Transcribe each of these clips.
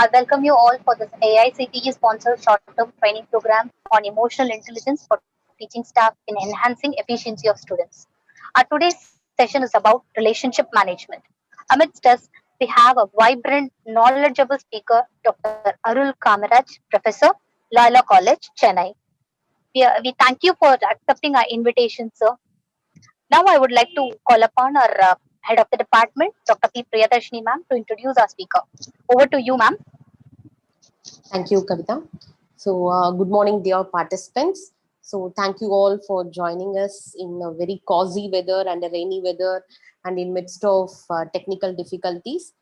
I welcome you all for this AICTE sponsored short-term training program on emotional intelligence for teaching staff in enhancing efficiency of students. Our today's session is about relationship management. Amidst us, we have a vibrant, knowledgeable speaker, Dr. Arul Kamaraj, Professor, Laila College, Chennai. We thank you for accepting our invitation, sir. Now I would like to call upon our head of the department, Dr. P. Priyadarshini ma'am, to introduce our speaker. Over to you, ma'am. Thank you, Kavita. So, good morning, dear participants. So, thank you all for joining us in a very cozy weather and a rainy weather and in midst of technical difficulties.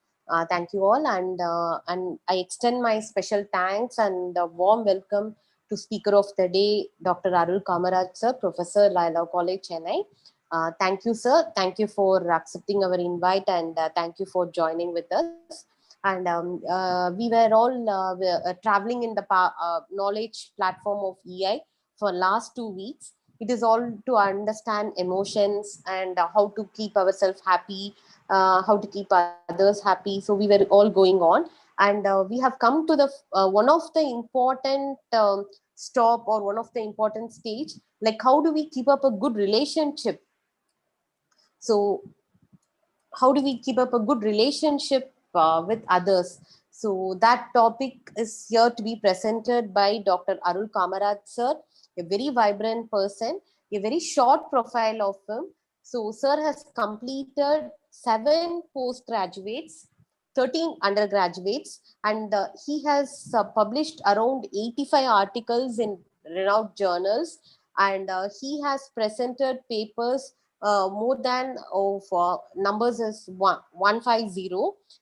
Thank you all, and I extend my special thanks and a warm welcome to Speaker of the Day, Dr. Arul Kamaraj, sir, Professor, Laila College, Chennai. Thank you, sir. Thank you for accepting our invite and thank you for joining with us. And we were all traveling in the knowledge platform of EI for last 2 weeks. It is all to understand emotions and how to keep ourselves happy, how to keep others happy. So we were all going on, and we have come to the one of the important stop or one of the important stage, like how do we keep up a good relationship. So how do we keep up a good relationship with others? So that topic is here to be presented by Dr. Arul Kamaraj, sir, a very vibrant person, a very short profile of him. So sir has completed 7 postgraduates, 13 undergraduates, and he has published around 85 articles in renowned journals, and he has presented papers more than numbers is 150,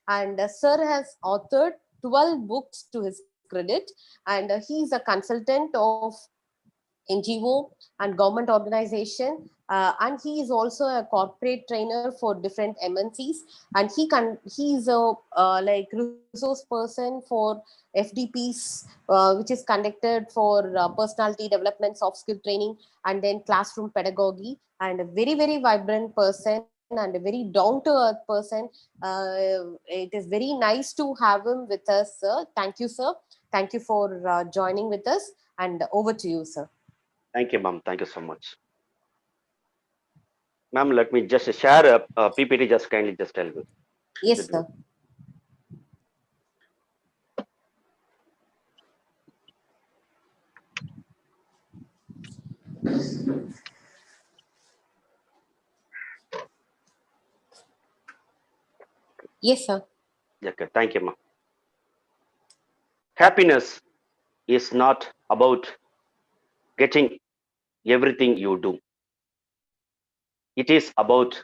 and sir has authored 12 books to his credit, and he is a consultant of NGO and government organization, and he is also a corporate trainer for different MNCs, and he is a like resource person for FDPs, which is conducted for personality development, soft skill training, and then classroom pedagogy, and a very vibrant person and a very down to earth person. It is very nice to have him with us, sir. Thank you, sir. Thank you for joining with us, and over to you, sir. Thank you, ma'am. Thank you so much. Ma'am, let me just share a PPT. Just kindly just tell me. Yes, sir. Yes, sir. Okay, thank you, ma'am. Happiness is not about getting everything you do. It is about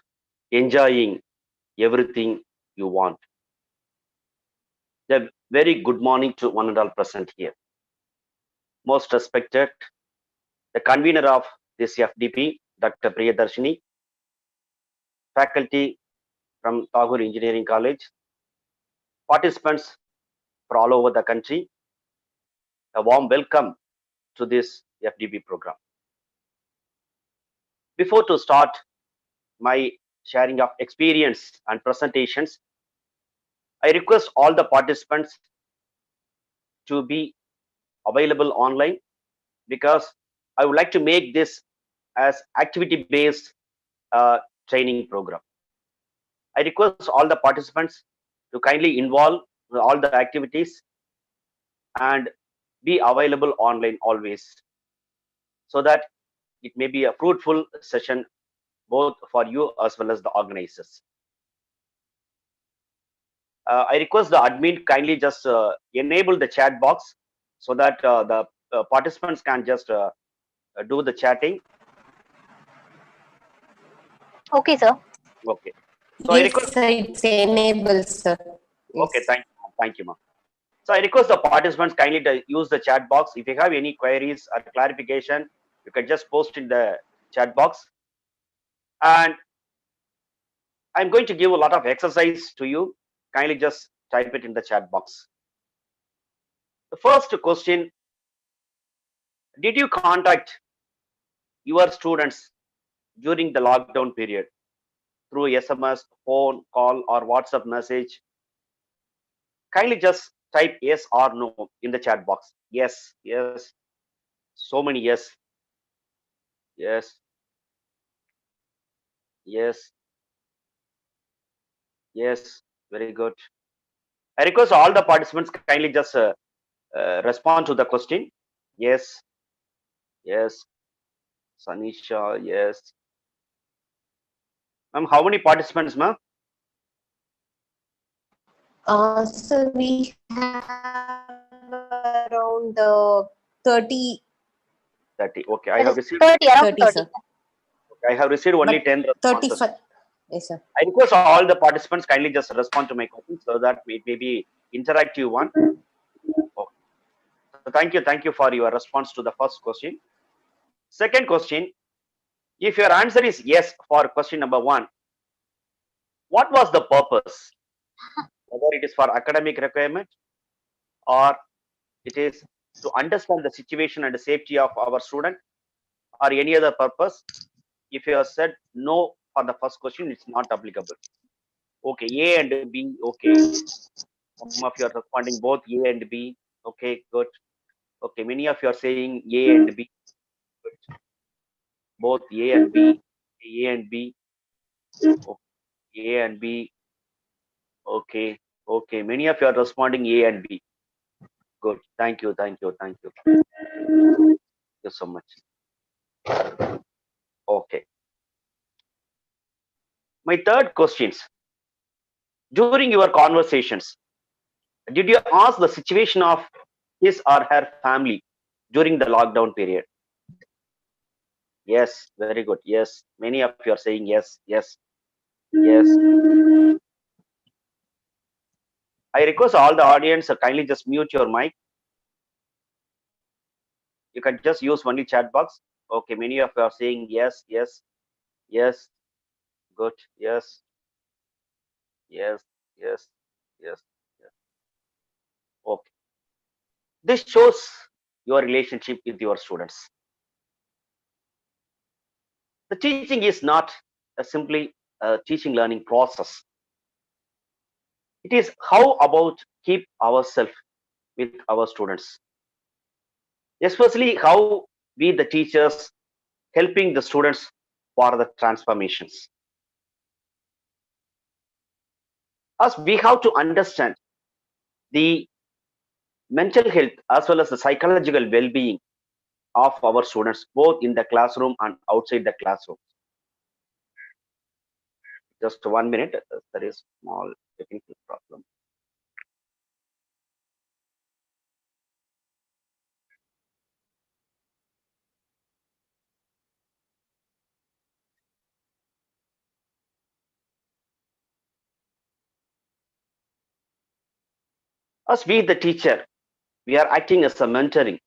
enjoying everything you want. A very good morning to one and all present here. Most respected, the convener of this FDP, Dr. Priyadarshini, faculty from Tagore Engineering College, participants from all over the country, a warm welcome to this FDP program. Before to start my sharing of experience and presentations, I request all the participants to be available online, because I would like to make this as activity-based training program. I request all the participants to kindly involve with all the activities and be available online always, so that it may be a fruitful session both for you as well as the organizers. I request the admin kindly just enable the chat box so that the participants can just do the chatting. Okay, sir. Okay. So yes, sir, it's enabled, sir. Yes. Okay, thank you, ma'am. So I request the participants kindly to use the chat box. If you have any queries or clarification, you can just post in the chat box. And I'm going to give a lot of exercise to you. Kindly just type it in the chat box. The first question: did you contact your students during the lockdown period through SMS, phone call, or WhatsApp message? Kindly just type yes or no in the chat box. Yes, yes. So many yes. Yes, yes, yes. Very good. I request all the participants kindly just respond to the question. Yes, yes. Sanisha, yes. Ma'am, how many participants, ma'am? So we have around 30, 30. Okay, It is 30, around 30, 30. sir. I have received only But 10 responses. 35. Yes, sir. I request all the participants kindly just respond to my question so that it may be interactive one. Okay. So thank you for your response to the first question. Second question, if your answer is yes for question number one, what was the purpose? Whether it is for academic requirement or it is to understand the situation and the safety of our student or any other purpose. If you have said no for the first question, it's not applicable. Okay, A and B, okay. Some of you are responding both A and B. Okay, good. Okay, many of you are saying A and B. Good. Both A and B. A and B. Okay, A and B. Okay, okay. Many of you are responding A and B. Good. Thank you. Thank you. Thank you. Thank you so much. Okay. My third questions. During your conversations, did you ask the situation of his or her family during the lockdown period? Yes, very good. Yes, many of you are saying yes, yes, yes. I request all the audience kindly just mute your mic. You can just use only chat box. Okay, many of you are saying yes, yes, yes. Good. Yes, yes, yes, yes, yes. Okay. This shows your relationship with your students. The teaching is not simply a teaching learning process. It is how about keep ourselves with our students, especially how we the teachers helping the students for the transformations. As we have to understand the mental health as well as the psychological well-being of our students both in the classroom and outside the classroom. Just 1 minute, there is small technical problem. As we the teacher, we are acting as a mentoring,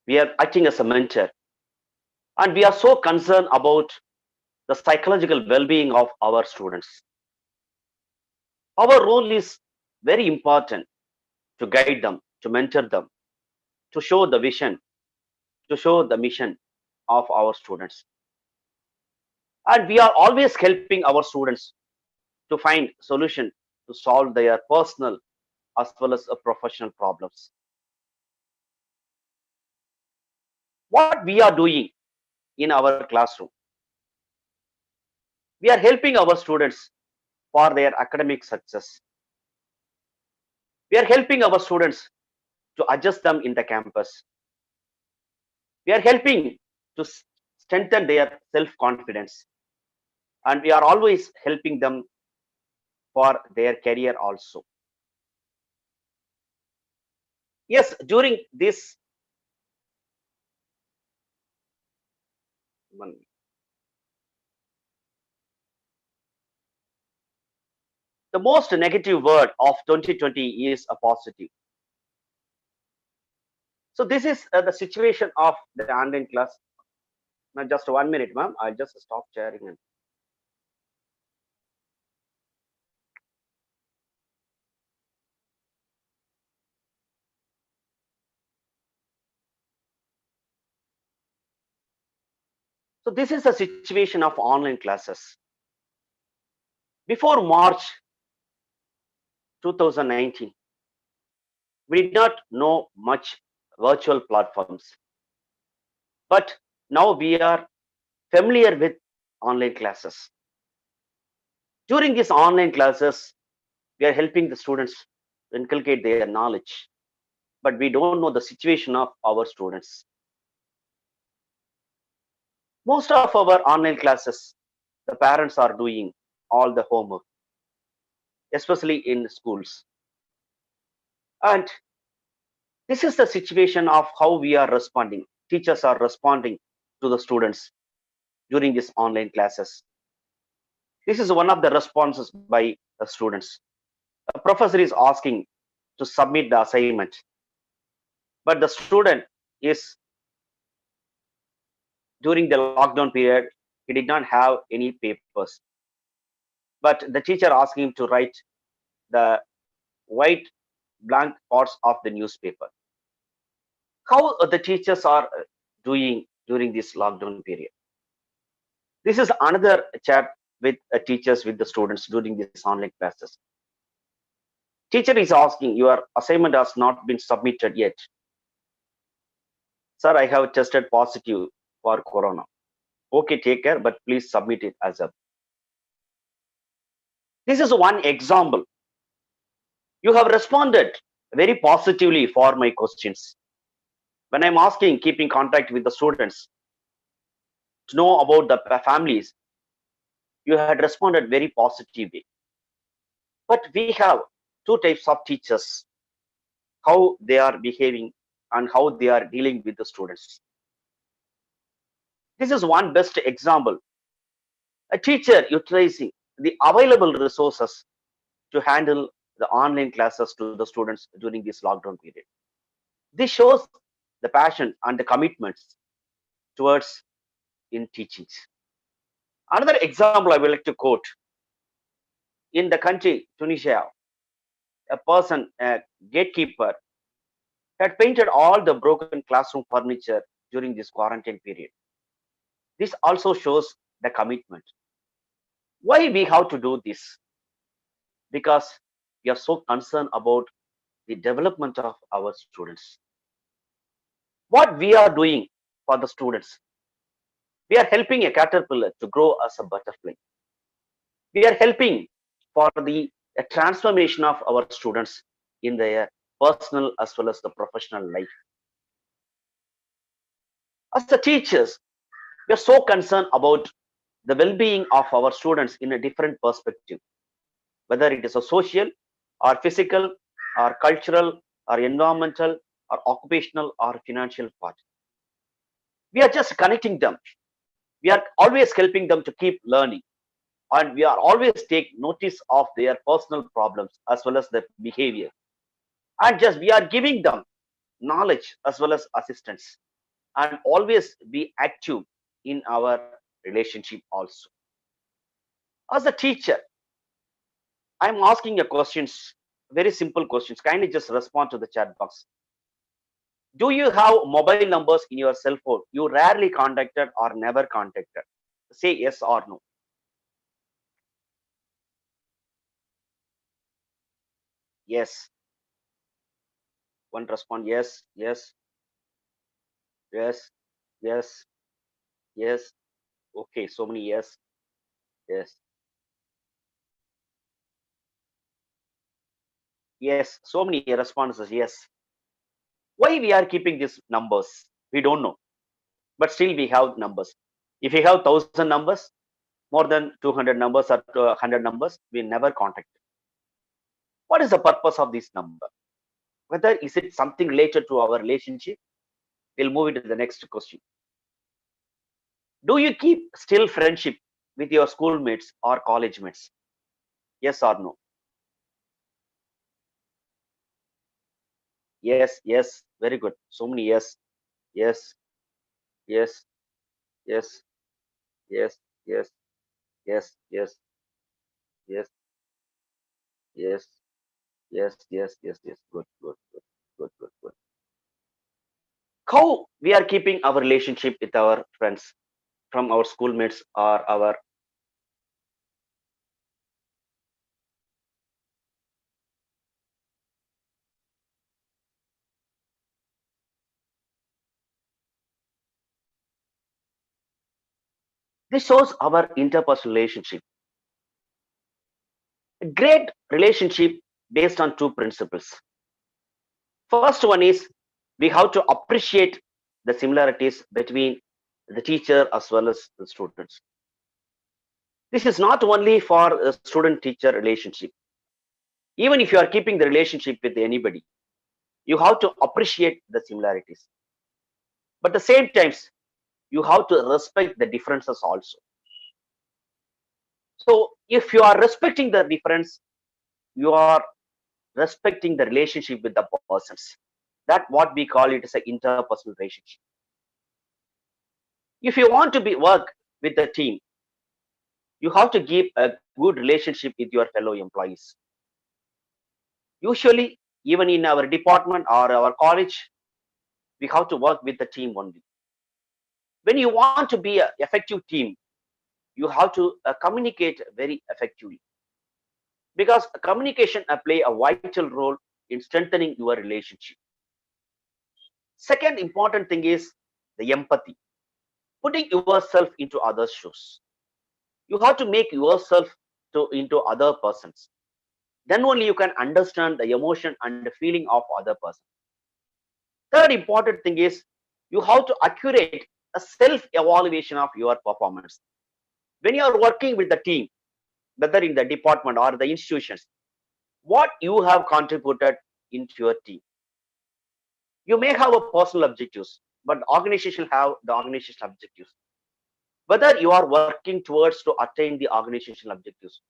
we are acting as a mentor, and we are so concerned about the psychological well-being of our students. Our role is very important to guide them, to mentor them, to show the vision, to show the mission of our students. And we are always helping our students to find solution to solve their personal as well as professional problems. What we are doing in our classroom, we are helping our students for their academic success. We are helping our students to adjust them in the campus. We are helping to strengthen their self-confidence. And we are always helping them for their career also. Yes, during this one, the most negative word of 2020 is a positive. So this is the situation of the online class. Now, just 1 minute, ma'am. I'll just stop sharing. So this is the situation of online classes. Before March 2019, We did not know much virtual platforms, but now we are familiar with online classes. During these online classes, we are helping the students to inculcate their knowledge, but we don't know the situation of our students. Most of our online classes, the parents are doing all the homework, especially in schools. And this is the situation of how we are responding. Teachers are responding to the students during these online classes. This is one of the responses by the students. A professor is asking to submit the assignment, but the student is during the lockdown period, he did not have any papers. But the teacher asked him to write the white blank parts of the newspaper. How the teachers are doing during this lockdown period? This is another chat with teachers with the students during these online classes. Teacher is asking, your assignment has not been submitted yet. Sir, I have tested positive for corona. Okay, take care, but please submit it as a. This is one example. You have responded very positively for my questions. When I'm asking, keeping contact with the students to know about the families, you had responded very positively. But we have two types of teachers, how they are behaving and how they are dealing with the students. This is one best example. A teacher utilizing the available resources to handle the online classes to the students during this lockdown period. This shows the passion and the commitments towards in teachings. Another example I would like to quote, in the country Tunisia, a person, a gatekeeper, had painted all the broken classroom furniture during this quarantine period. This also shows the commitment. Why we have to do this? Because we are so concerned about the development of our students. What we are doing for the students, we are helping a caterpillar to grow as a butterfly. We are helping for the transformation of our students in their personal as well as the professional life. As the teachers, we are so concerned about the well-being of our students in a different perspective, whether it is a social or physical or cultural or environmental or occupational or financial part. We are just connecting them. We are always helping them to keep learning, and we are always take notice of their personal problems as well as their behavior, and just we are giving them knowledge as well as assistance, and always be active in our relationship also. As a teacher, I'm asking you questions, very simple questions. Kindly just respond to the chat box. Do you have mobile numbers in your cell phone you rarely contacted or never contacted? Say yes or no. Yes. One respond yes, yes, yes, yes, yes. Okay, so many yes, yes, yes. So many responses. Yes. Why we are keeping these numbers? We don't know, but still we have numbers. If we have 1,000 numbers, more than 200 numbers or 100 numbers, we never contact. What is the purpose of this number? Whether is it something related to our relationship? We'll move into the next question. Do you keep still friendship with your schoolmates or college mates? Yes or no? Yes, yes. Very good. So many yes, yes, yes, yes, yes, yes, yes, yes, yes, yes, yes, yes, yes, yes. Good, good, good, good, good, good. How we are keeping our relationship with our friends from our schoolmates or our. This shows our interpersonal relationship. A great relationship based on two principles. First one is we have to appreciate the similarities between the teacher as well as the students. This is not only for a student-teacher relationship. Even if you are keeping the relationship with anybody, you have to appreciate the similarities. But at the same times, you have to respect the differences also. So if you are respecting the difference, you are respecting the relationship with the persons. That what we call it is an interpersonal relationship. If you want to be work with the team, you have to keep a good relationship with your fellow employees. Usually, even in our department or our college, we have to work with the team only. When you want to be an effective team, you have to communicate very effectively, because communication play a vital role in strengthening your relationship. Second important thing is the empathy, putting yourself into others' shoes. You have to make yourself into other persons. Then only you can understand the emotion and the feeling of other person. Third important thing is you have to accurate a self-evaluation of your performance. When you are working with the team, whether in the department or the institutions, what you have contributed into your team. You may have a personal objectives, but organization have the organizational objectives. Whether you are working towards to attain the organizational objectives,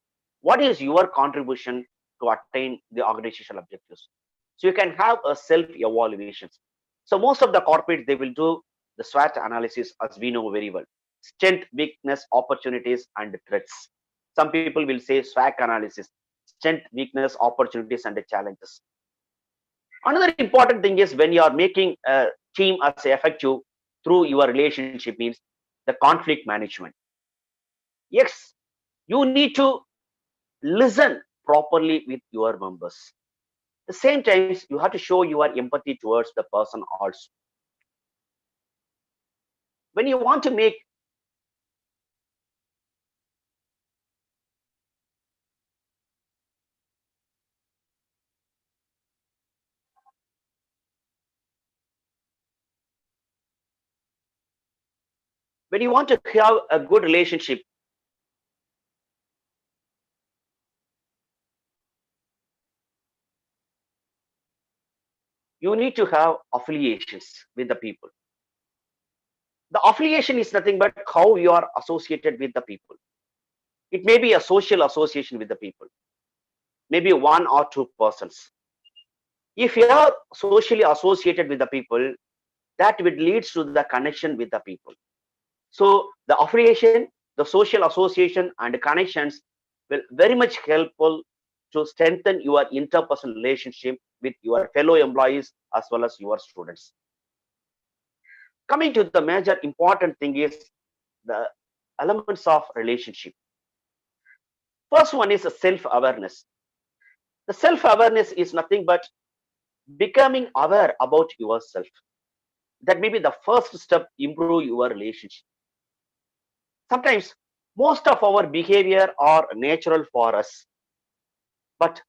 what is your contribution to attain the organizational objectives? So you can have a self-evaluation. So most of the corporates, they will do the SWOT analysis, as we know very well. Strength, weakness, opportunities, and threats. Some people will say SWOT analysis, strength, weakness, opportunities, and the challenges. Another important thing is when you are making a team as effective through your relationship means the conflict management. Yes, you need to listen properly with your members. At the same time, you have to show your empathy towards the person also. When you want to make when you want to have a good relationship, you need to have affiliations with the people. The affiliation is nothing but how you are associated with the people. It may be a social association with the people, maybe one or two persons. If you are socially associated with the people, that will leads to the connection with the people. So the affiliation, the social association, and connections will very much helpful to strengthen your interpersonal relationship with your fellow employees as well as your students. Coming to the major important thing is the elements of relationship. First one is a self-awareness. The self-awareness is nothing but becoming aware about yourself. That may be the first step improve your relationship. Sometimes most of our behavior are natural for us, but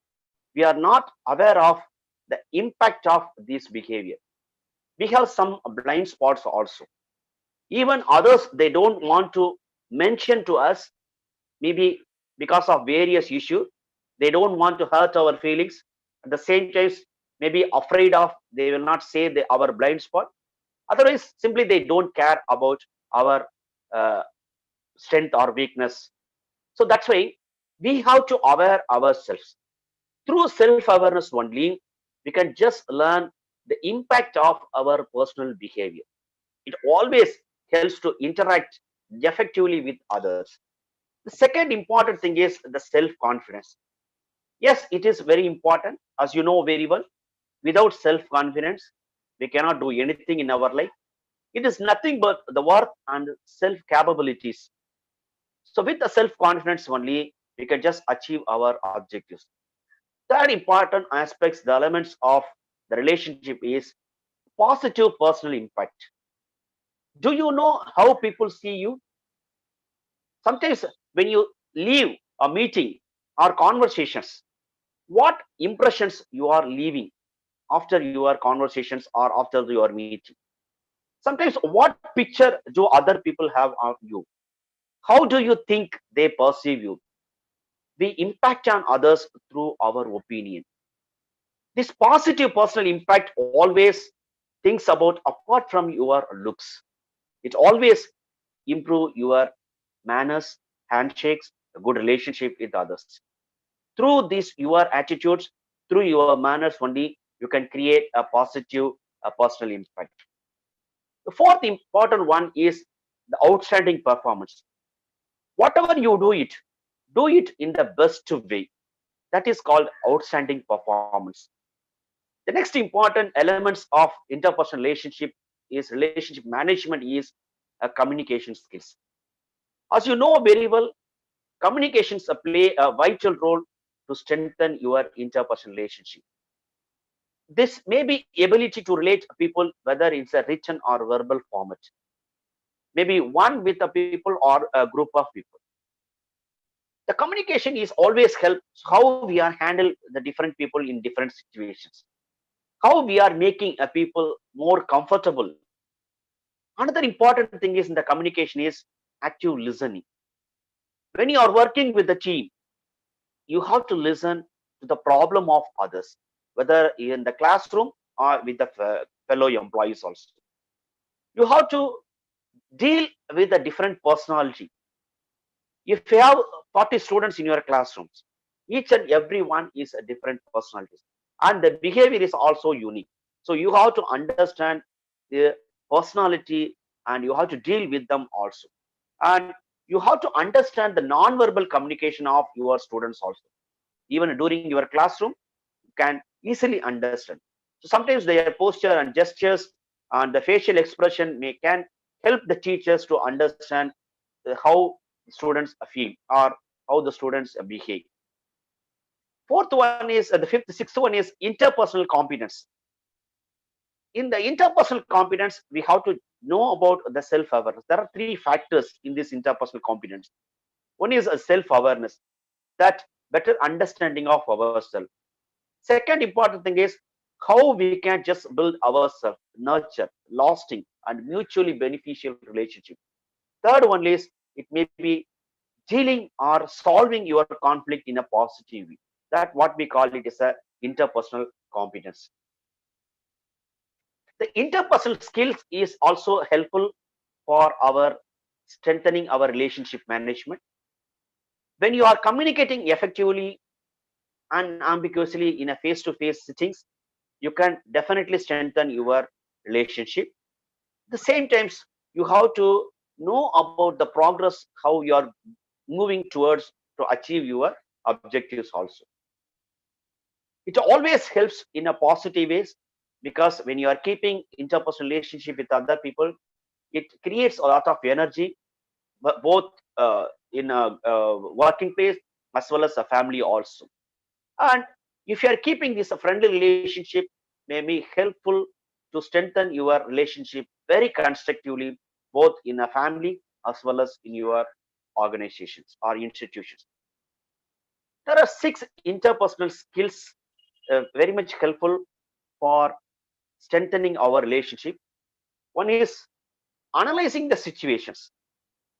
we are not aware of the impact of this behavior. We have some blind spots also. Even others, they don't want to mention to us, maybe because of various issues. They don't want to hurt our feelings. At the same time, maybe afraid of they will not say our blind spot. Otherwise, simply they don't care about our uh, strength or weakness. So that's why we have to aware ourselves. Through self-awareness only, we can just learn the impact of our personal behavior. It always helps to interact effectively with others. The second important thing is the self-confidence. Yes, it is very important, as you know very well. Without self-confidence, we cannot do anything in our life. It is nothing but the work and self-capabilities. So with the self-confidence only, we can just achieve our objectives. Third important aspects, the elements of the relationship is positive personal impact. Do you know how people see you? Sometimes when you leave a meeting or conversations, what impressions you are leaving after your conversations or after your meeting? Sometimes what picture do other people have of you? How do you think they perceive you? We impact on others through our opinion. This positive personal impact always thinks about apart from your looks. It always improve your manners, handshakes, a good relationship with others. Through this, your attitudes, through your manners only, you can create a positive personal impact. The fourth important one is the outstanding performance. Whatever you do it in the best way. That is called outstanding performance. The next important elements of interpersonal relationship management is communication skills. As you know very well, communications play a vital role to strengthen your interpersonal relationship. This may be ability to relate people, whether it's a written or verbal format, maybe one with a people or a group of people. The communication is always help how we are handle the different people in different situations, how we are making a people more comfortable. Another important thing is in the communication is active listening. When you are working with the team, you have to listen to the problem of others, whether in the classroom or with the fellow employees also. You have to deal with a different personality. If you have 40 students in your classrooms, each and every one is a different personality, and the behavior is also unique. So you have to understand the personality, and you have to deal with them also. And you have to understand the non-verbal communication of your students also. Even during your classroom, you can easily understand. So sometimes their posture and gestures and the facial expression can help the teachers to understand how students feel or how the students behave. Fourth one is sixth one is interpersonal competence. In the interpersonal competence, we have to know about the self-awareness. There are three factors in this interpersonal competence. One is a self-awareness, that better understanding of ourselves. Second important thing is how we can just build ourselves, nurture, lasting, and mutually beneficial relationship. Third one is it may be dealing or solving your conflict in a positive way. That what we call it is a interpersonal competence. The interpersonal skills is also helpful for our strengthening our relationship management. When you are communicating effectively and ambiguously in a face-to-face settings, you can definitely strengthen your relationship. At the same times, you have to know about the progress, how you are moving towards to achieve your objectives also. It always helps in a positive ways, because when you are keeping interpersonal relationship with other people, it creates a lot of energy, but both in a working place as well as a family also. And if you are keeping this a friendly relationship, may be helpful to strengthen your relationship very constructively, both in a family as well as in your organizations or institutions. There are 6 interpersonal skills very much helpful for strengthening our relationship. One is analyzing the situations.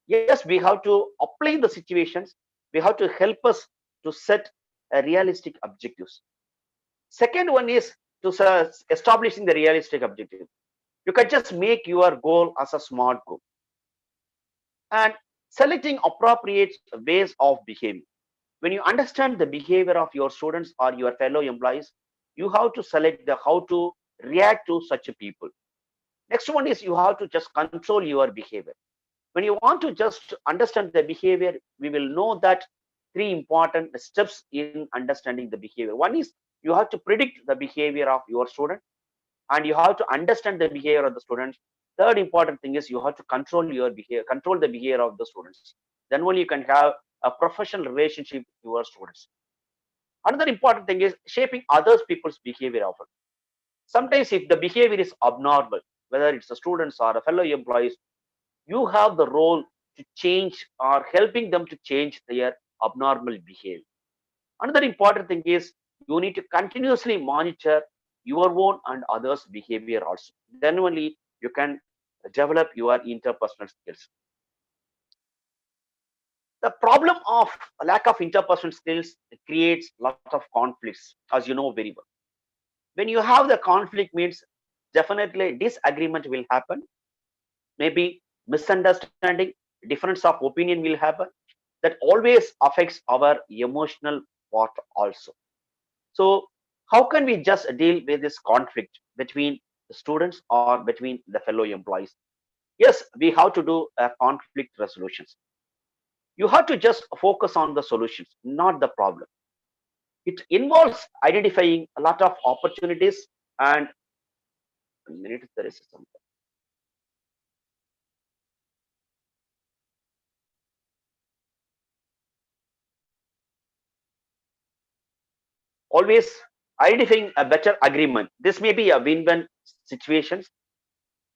Yes, we have to apply the situations. We have to help us to set a realistic objectives. Second one is to establishing the realistic objective. You can just make your goal as a smart goal, and selecting appropriate ways of behaving. When you understand the behavior of your students or your fellow employees, you have to select the how to react to such a people. Next one is you have to just control your behavior. When you want to just understand the behavior, we will know that 3 important steps in understanding the behavior. One is you have to predict the behavior of your student, and you have to understand the behavior of the students. Third important thing is you have to control your behavior, control the behavior of the students. Then only you can have a professional relationship with your students. Another important thing is shaping others people's behavior often. Sometimes if the behavior is abnormal, whether it's the students or a fellow employees, you have the role to change or helping them to change their abnormal behavior. Another important thing is you need to continuously monitor your own and others' behavior also. Then only you can develop your interpersonal skills. The problem of a lack of interpersonal skills creates a lot of conflicts, as you know very well. When you have the conflict means definitely disagreement will happen, maybe misunderstanding, difference of opinion will happen. That always affects our emotional part also. So how can we just deal with this conflict between the students or between the fellow employees? Yes, we have to do conflict resolutions. You have to just focus on the solutions, not the problem. It involves identifying a lot of opportunities and a minute there is some always identifying a better agreement. This may be a win-win situations.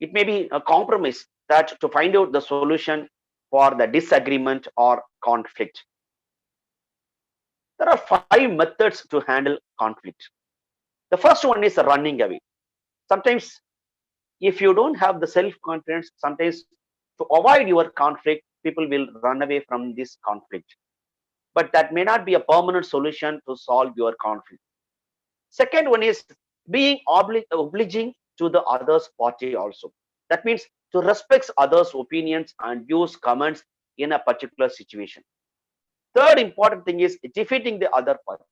It may be a compromise that to find out the solution for the disagreement or conflict. There are 5 methods to handle conflict. The first one is running away. Sometimes if you don't have the self-confidence, sometimes to avoid your conflict, people will run away from this conflict. But that may not be a permanent solution to solve your conflict. Second one is being obliging to the other's party also. That means to respect others' opinions and use comments in a particular situation. Third important thing is defeating the other party.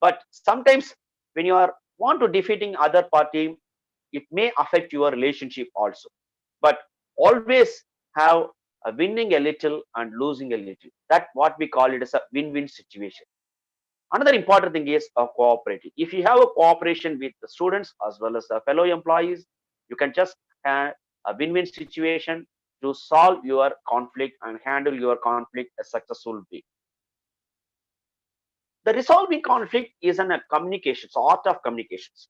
But sometimes when you are want to defeating other party, it may affect your relationship also. But always have a winning a little and losing a little. That what we call it as a win-win situation. Another important thing is cooperating. If you have a cooperation with the students as well as the fellow employees, you can just have a win-win situation to solve your conflict and handle your conflict a successful way. The resolving conflict is a communications, art of communications.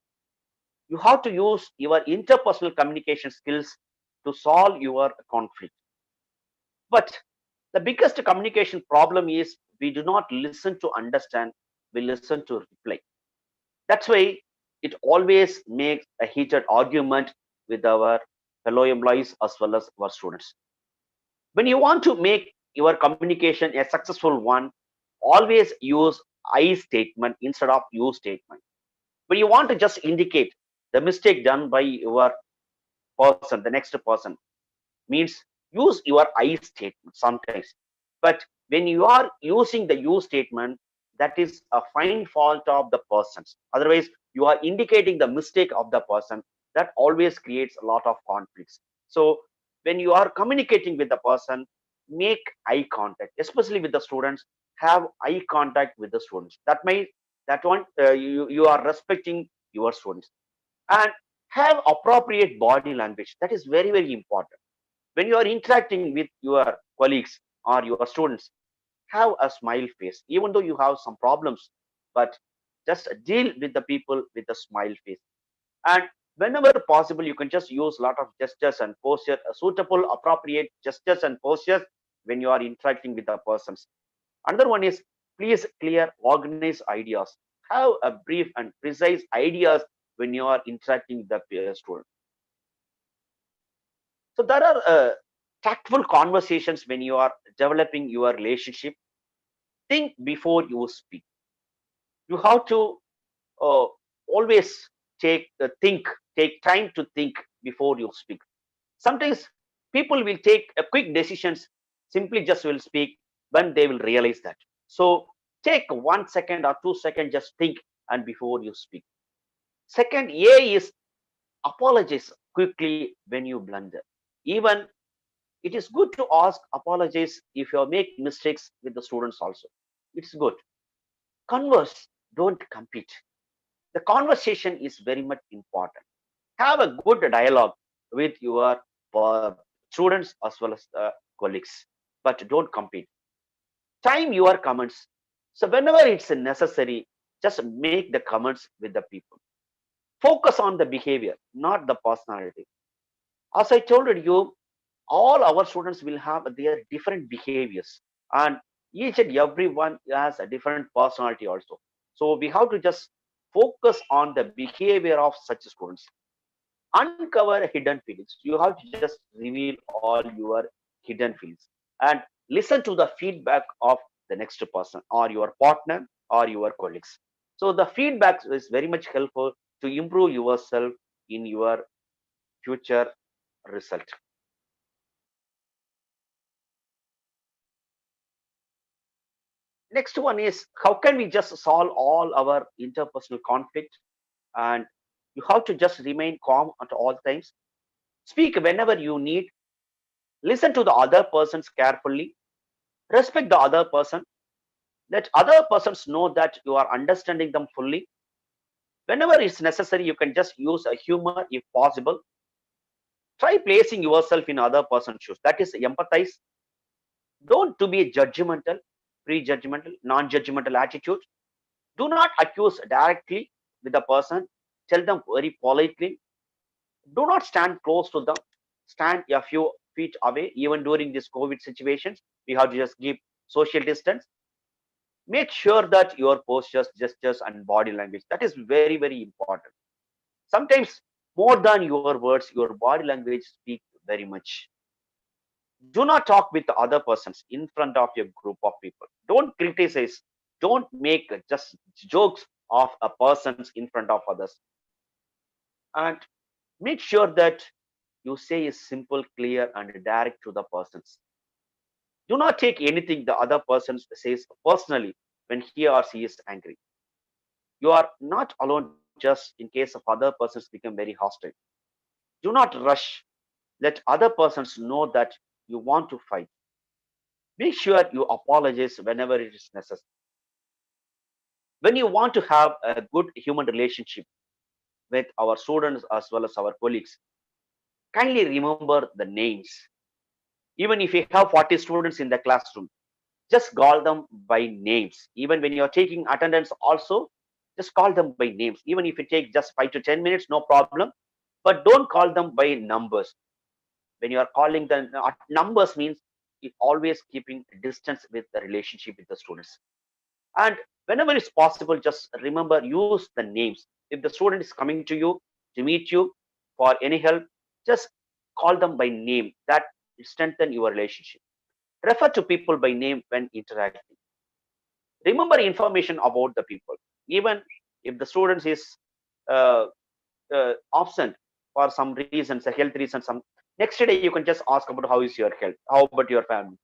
You have to use your interpersonal communication skills to solve your conflict. But the biggest communication problem is we do not listen to understand, we listen to reply. That's why it always makes a heated argument with our fellow employees as well as our students. When you want to make your communication a successful one, always use I statement instead of you statement. When you want to just indicate the mistake done by your person, the next person, means use your I statement sometimes. But when you are using the you statement, that is a fine fault of the persons. Otherwise, you are indicating the mistake of the person. That always creates a lot of conflicts. So when you are communicating with the person, make eye contact, especially with the students. Have eye contact with the students. That one you are respecting your students, and have appropriate body language. That is very, very important. When you are interacting with your colleagues or your students, have a smile face, even though you have some problems, but just deal with the people with a smile face. And whenever possible, you can just use a lot of gestures and postures, suitable, appropriate gestures and postures when you are interacting with the persons. Another one is please clear, organize ideas. Have a brief and precise ideas when you are interacting with the student. So there are tactful conversations when you are developing your relationship. Think before you speak. You have to uh, always take time to think before you speak. Sometimes people will take a quick decisions, simply just will speak when they will realize that. So take 1 second or 2 seconds, just think and before you speak. Second, A is apologize quickly when you blunder. Even it is good to ask apologies if you make mistakes with the students also. It's good. Converse, don't compete. The conversation is very much important. Have a good dialogue with your students as well as the colleagues, but don't compete. Time your comments. So whenever it's necessary, just make the comments with the people. Focus on the behavior, not the personality. As I told you, all our students will have their different behaviors, and each and every one has a different personality also. So we have to just focus on the behavior of such students, uncover hidden feelings. You have to just reveal all your hidden feelings and listen to the feedback of the next person or your partner or your colleagues. So the feedback is very much helpful to improve yourself in your future result. Next one is, how can we just solve all our interpersonal conflict? And you have to just remain calm at all times. Speak whenever you need. Listen to the other persons carefully. Respect the other person. Let other persons know that you are understanding them fully. Whenever it's necessary, you can just use a humor if possible. Try placing yourself in other person's shoes. That is empathize. Don't to be judgmental, prejudgmental, non-judgmental attitude. Do not accuse directly with the person. Tell them very politely. Do not stand close to them. Stand a few feet away. Even during this COVID situations, we have to just keep social distance. Make sure that your postures, gestures, and body language, that is very, very important. Sometimes more than your words, your body language speak very much. Do not talk with the other persons in front of your group of people. Don't criticize. Don't make just jokes of a persons in front of others. And make sure that you say is simple, clear, and direct to the persons. Do not take anything the other person says personally when he or she is angry. You are not alone just in case of other persons become very hostile. Do not rush. Let other persons know that you want to fight. Make sure you apologize whenever it is necessary. When you want to have a good human relationship with our students as well as our colleagues, kindly remember the names. Even if you have 40 students in the classroom, just call them by names. Even when you're taking attendance also, just call them by names. Even if it takes just 5 to 10 minutes, no problem. But don't call them by numbers. When you are calling the numbers means it always keeping distance with the relationship with the students. And whenever it's possible, just remember, use the names. If the student is coming to you to meet you for any help, just call them by name. That strengthen your relationship. Refer to people by name when interacting. Remember information about the people. Even if the student is uh, absent for some reasons, a health reason, some next day you can just ask about how is your health, how about your family.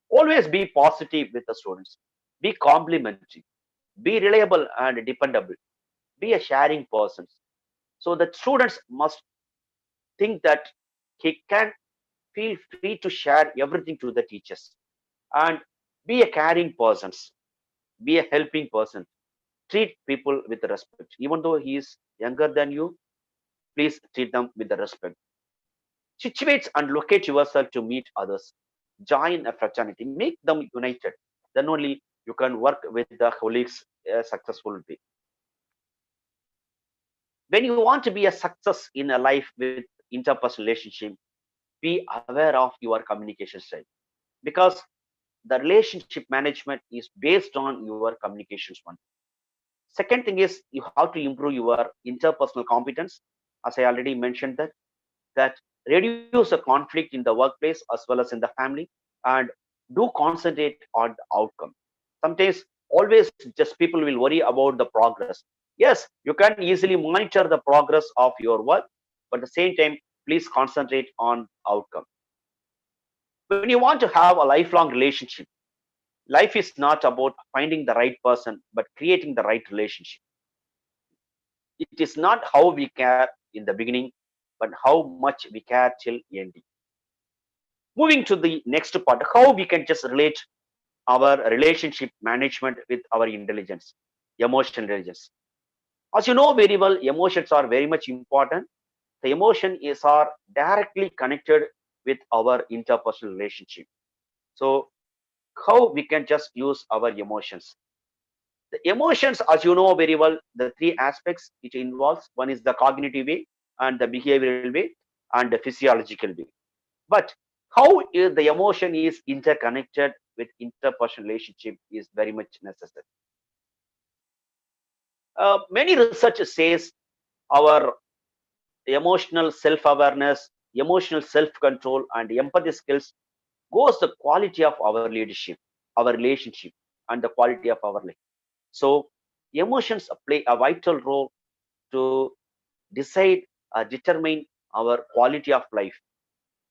Always be positive with the students. Be complimentary. Be reliable and dependable. Be a sharing person. So the students must think that he can feel free to share everything to the teachers, and be a caring person. Be a helping person. Treat people with respect. Even though he is younger than you, please treat them with the respect. Situate and locate yourself to meet others. Join a fraternity. Make them united. Then only you can work with the colleagues successfully. When you want to be a success in a life with interpersonal relationship, be aware of your communication style, because the relationship management is based on your communications one. Second thing is, you have to improve your interpersonal competence. As I already mentioned that reduce the conflict in the workplace as well as in the family, and do concentrate on the outcome. Sometimes always just people will worry about the progress. Yes, you can easily monitor the progress of your work, but at the same time, please concentrate on outcome. When you want to have a lifelong relationship, life is not about finding the right person, but creating the right relationship. It is not how we care in the beginning, but how much we care till ending. Moving to the next part, how we can just relate our relationship management with our intelligence, emotional intelligence. As you know very well, emotions are very much important. The emotion is are directly connected with our interpersonal relationship. So how we can just use our emotions? The emotions, as you know very well, the three aspects it involves. One is the cognitive way, and the behavioral way, and the physiological way. But how the emotion is interconnected with interpersonal relationship is very much necessary. Many research says our emotional self-awareness, emotional self-control, and empathy skills goes the quality of our leadership, our relationship, and the quality of our life. So emotions play a vital role to decide, determine our quality of life.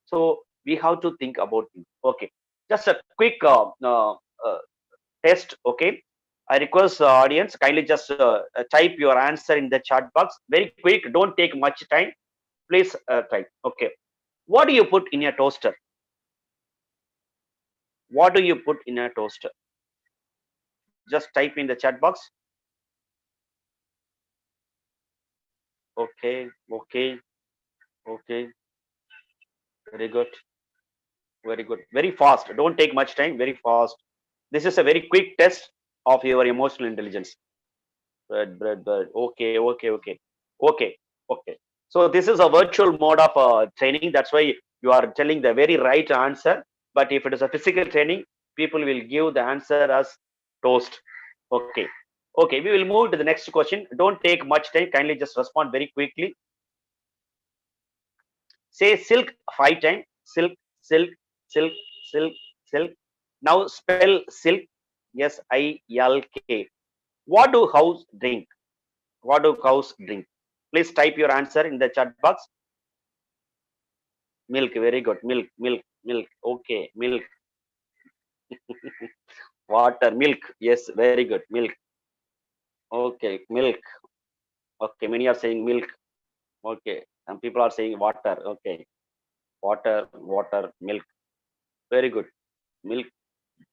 So we have to think about it. Okay, just a quick test. Okay, I request the audience kindly just type your answer in the chat box. Very quick. Don't take much time. Please type. Okay. What do you put in a toaster? What do you put in a toaster? Just type in the chat box. Okay. Okay. Okay. Very good. Very good. Very fast. Don't take much time. Very fast. This is a very quick test of your emotional intelligence. Bread. Okay. Okay. Okay. Okay. Okay. So this is a virtual mode of training. That's why you are telling the very right answer. But if it is a physical training, people will give the answer as toast. Okay. Okay. We will move to the next question. Don't take much time. Kindly just respond very quickly. Say silk 5 times. Silk, silk, silk, silk, silk. Now spell silk. SILK. What do cows drink? What do cows drink? Please type your answer in the chat box. Milk. Very good. Milk, milk, milk. Okay. Milk. Water. Milk. Yes. Very good. Milk. Okay. Milk. Okay. Many are saying milk. Okay. Some people are saying water. Okay. Water, water, milk. Very good. Milk,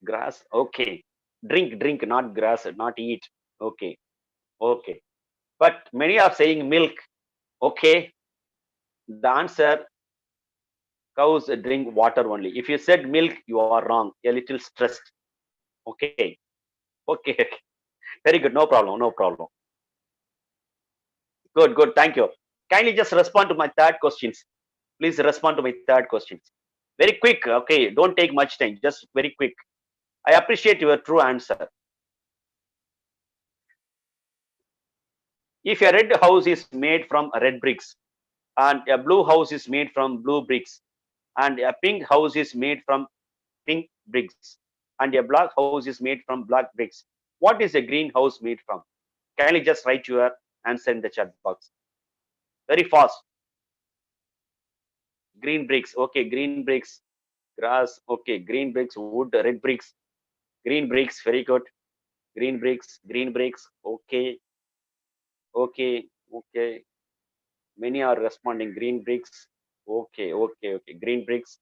grass. Okay. Drink, not grass, not eat. Okay. Okay. But many are saying milk. Okay. The answer, cows drink water only. If you said milk, you are wrong. A little stressed. Okay. Okay. Very good. No problem. No problem. Good. Good. Thank you. Kindly just respond to my third questions. Please respond to my third questions. Very quick. Okay. Don't take much time. Just very quick. I appreciate your true answer. If a red house is made from red bricks, and a blue house is made from blue bricks, and a pink house is made from pink bricks, and a black house is made from black bricks, what is a green house made from? Kindly just write your answer in the chat box. Very fast. Green bricks. Okay, green bricks. Grass. Okay, green bricks. Wood. Red bricks. Green bricks. Very good. Green bricks. Green bricks. Okay. Okay. Okay. Many are responding. Green bricks. Okay. Okay. Okay. Green bricks.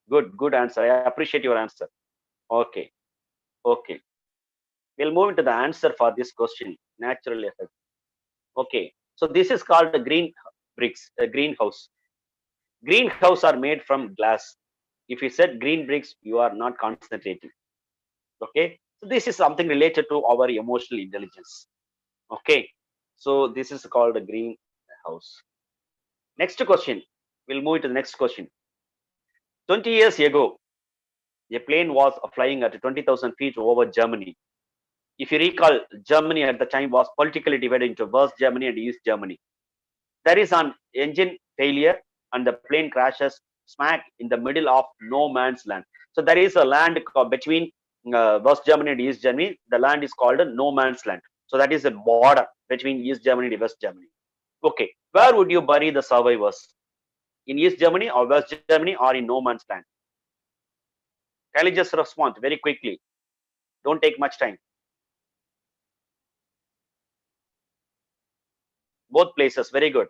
Good. Good answer. I appreciate your answer. Okay. Okay. We'll move into the answer for this question. Natural effect. Okay. So this is called a green bricks, a greenhouse. Greenhouse are made from glass. If you said green bricks, you are not concentrating. Okay. So this is something related to our emotional intelligence. Okay. So this is called a greenhouse. Next question. We'll move to the next question. 20 years ago, a plane was flying at 20,000 feet over Germany. If you recall, Germany at the time was politically divided into West Germany and East Germany. There is an engine failure and the plane crashes smack in the middle of no man's land. So there is a land between West Germany and East Germany. The land is called a no man's land. So that is a border between East Germany and West Germany. Okay, where would you bury the survivors? In East Germany or West Germany or in no man's land? Kindly just respond very quickly. Don't take much time. Both places, very good.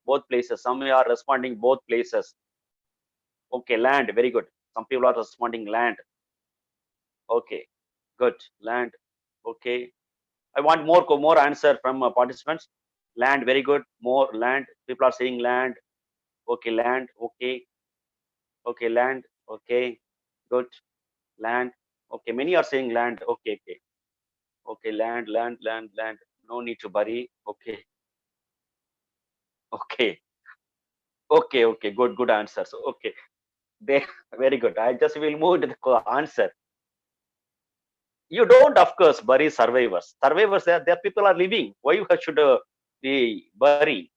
Both places. Some are responding both places. Okay, land, very good. Some people are responding land. Okay, good. Land. Okay. I want more answer from participants. Land, very good. More land. People are saying land. Okay, land. Okay. Okay, land. Okay. Good. Land. Okay. Many are saying land. Okay, okay. Okay, land. No need to bury. Okay. Okay. Okay, okay. Good answers. Okay. Very good. I just will move to the answer. You don't, of course, bury survivors. Survivors, there people are living. Why you should be bury?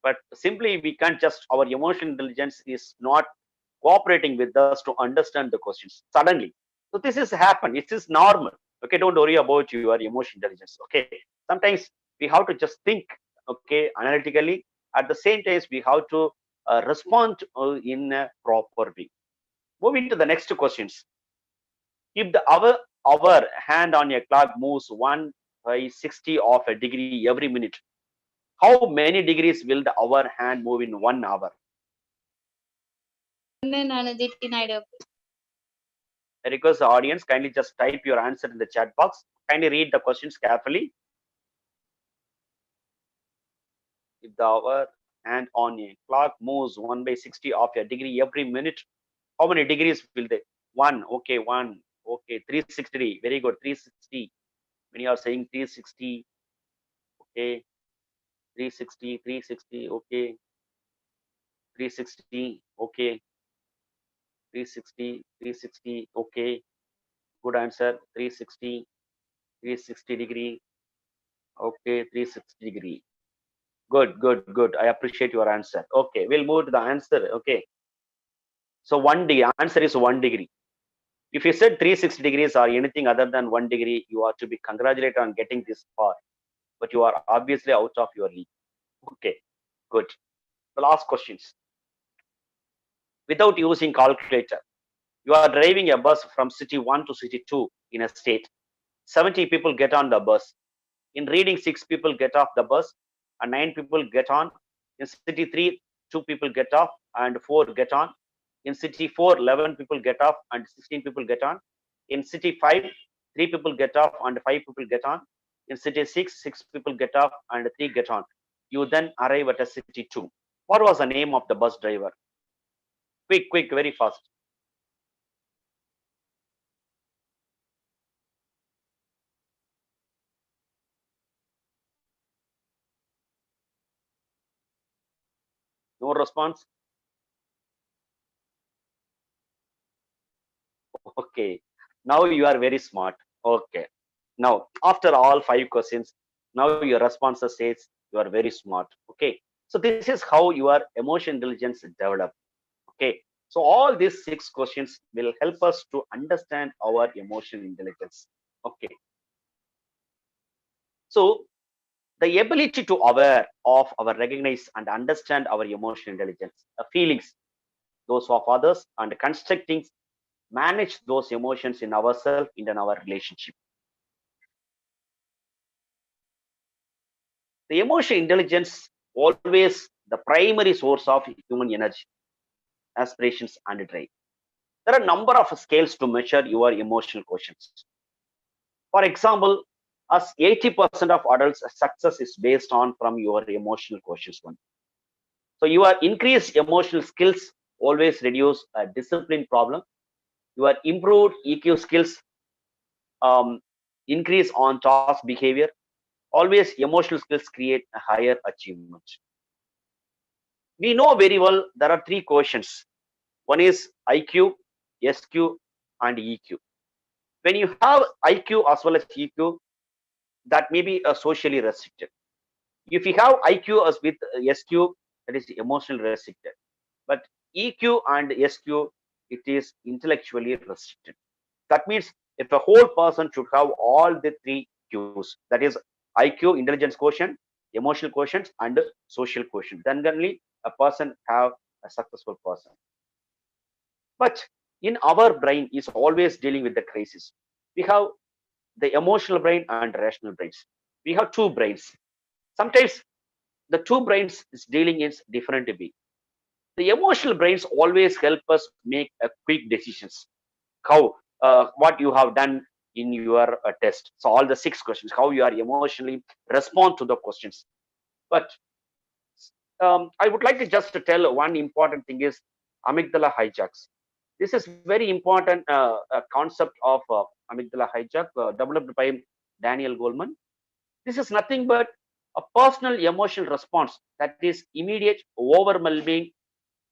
But simply we can't just, our emotional intelligence is not cooperating with us to understand the questions suddenly. So this is happen. It is normal. Okay, don't worry about your emotional intelligence. Okay, sometimes we have to just think. Okay, analytically. At the same time, we have to respond in a proper way. Moving to the next questions. If the hour hand on a clock moves 1 by 60 of a degree every minute, how many degrees will the hour hand move in 1 hour? I request the audience kindly just type your answer in the chat box. Kindly read the questions carefully. If the hour hand on a clock moves 1 by 60 of a degree every minute, how many degrees will they? One, okay, one, okay, 360. Very good, 360. When you are saying 360, okay, 360, 360, okay, 360, okay, 360, 360, okay. Good answer, 360, 360 degree, okay, 360 degree. Good, good, good. I appreciate your answer. Okay, we'll move to the answer. Okay. So 1 degree, answer is 1 degree. If you said 360 degrees or anything other than 1 degree, you are to be congratulated on getting this far. But you are obviously out of your league. Okay, good. The last questions. Without using calculator, you are driving a bus from city 1 to city 2 in a state. 70 people get on the bus. In reading, 6 people get off the bus and 9 people get on. In city 3, 2 people get off and 4 get on. In city 4, 11 people get off and 16 people get on. In city 5, 3 people get off and 5 people get on. In city 6, 6 people get off and 3 get on. You then arrive at a city 2. What was the name of the bus driver? Quick, quick, very fast. No response? Okay. Now you are very smart. Okay. Now, after all 5 questions, now your responses says you are very smart. Okay. So this is how your emotion intelligence develop. Okay. So all these 6 questions will help us to understand our emotion intelligence. Okay. So the ability to aware of our recognize and understand our emotional intelligence, feelings, those of others, and constructing manage those emotions in ourselves and in our relationship. The emotional intelligence always the primary source of human energy, aspirations, and drive. There are a number of scales to measure your emotional quotients. For example, as 80% of adults, success is based on from your emotional quotients one. So your increased emotional skills always reduce a discipline problem. Your improved EQ skills increase on task behavior. Always emotional skills create a higher achievement. We know very well there are 3 quotients. One is IQ, SQ, and EQ. When you have IQ as well as EQ, that may be socially restricted. If you have IQ as with SQ, that is emotionally restricted. But EQ and SQ, it is intellectually restricted. That means if a whole person should have all the 3 Qs, that is IQ, intelligence quotient, emotional quotient, and social quotient, then only a person have a successful person. But in our brain is always dealing with the crisis. We have the emotional brain and rational brains. We have 2 brains. Sometimes the 2 brains is dealing in different way. The emotional brains always help us make a quick decisions. How what you have done in your test. So all the 6 questions, how you are emotionally respond to the questions. But I would like to just to tell one important thing is amygdala hijacks. This is very important concept of amygdala hijack developed by Daniel Goleman. This is nothing but a personal emotional response that is immediate, overwhelming,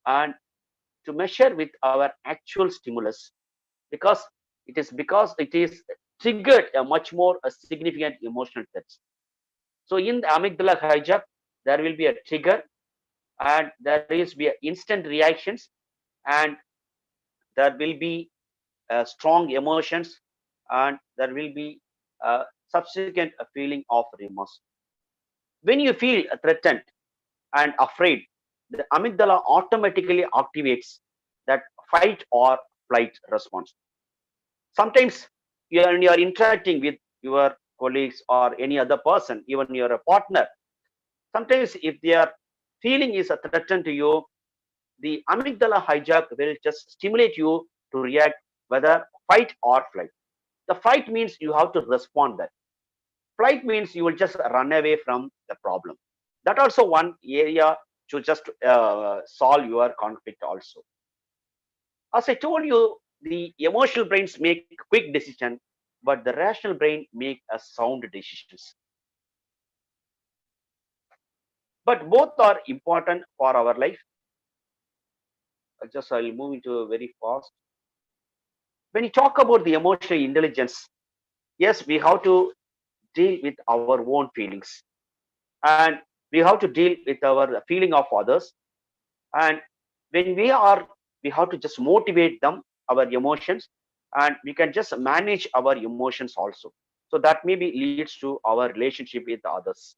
and to measure with our actual stimulus, because it is triggered a much more a significant emotional touch. So in the amygdala hijack, there will be a trigger, and there is be a instant reactions, and there will be strong emotions, and there will be a subsequent feeling of remorse. When you feel threatened and afraid, the amygdala automatically activates that fight or flight response. Sometimes when you are interacting with your colleagues or any other person, even your partner, sometimes if their feeling is a threat to you, the amygdala hijack will just stimulate you to react, whether fight or flight. The fight means you have to respond that. Flight means you will just run away from the problem. That also one area to just solve your conflict also. As I told you, the emotional brains make quick decision, but the rational brain make a sound decisions. But both are important for our life. I'll move into very fast. When you talk about the emotional intelligence, yes, we have to deal with our own feelings, and we have to deal with our feeling of others. And when we have to just motivate them, our emotions, and we can just manage our emotions also. So that maybe leads to our relationship with others.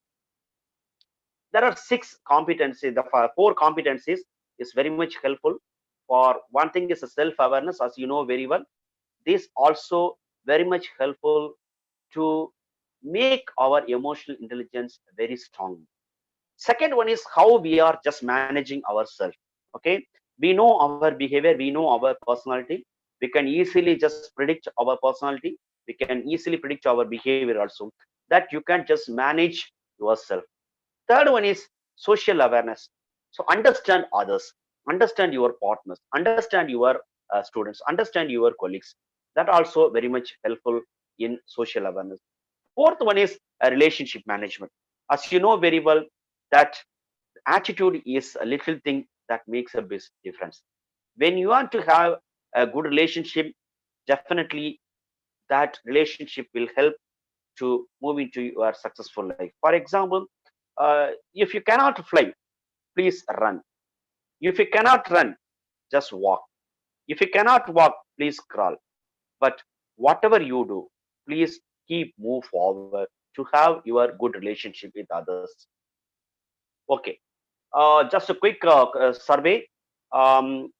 There are 6 competencies. The 4 competencies is very much helpful. For one thing is a self-awareness, as you know very well. This also very much helpful to make our emotional intelligence very strong. Second one is how we are just managing ourselves. Okay, we know our behavior, we know our personality. We can easily just predict our personality. We can easily predict our behavior also. That you can just manage yourself. Third one is social awareness. So understand others, understand your partners, understand your students, understand your colleagues. That also very much helpful in social awareness. Fourth one is a relationship management. As you know very well, that attitude is a little thing that makes a big difference. When you want to have a good relationship, definitely that relationship will help to move into your successful life. For example, if you cannot fly, please run. If you cannot run, just walk. If you cannot walk, please crawl. But whatever you do, please keep move forward to have your good relationship with others. Okay, just a quick survey. Um,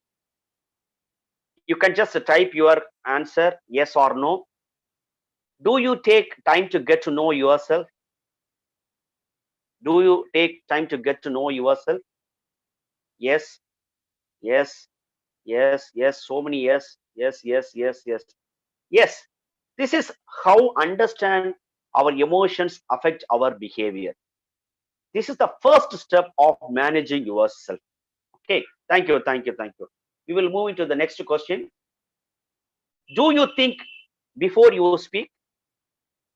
you can just type your answer, yes or no. Do you take time to get to know yourself? Do you take time to get to know yourself? Yes, yes, yes, yes. So many yes, yes, yes, yes, yes, yes. This is how understand our emotions affect our behavior. This is the first step of managing yourself. Okay, thank you, thank you, thank you. We will move into the next question. Do you think before you speak?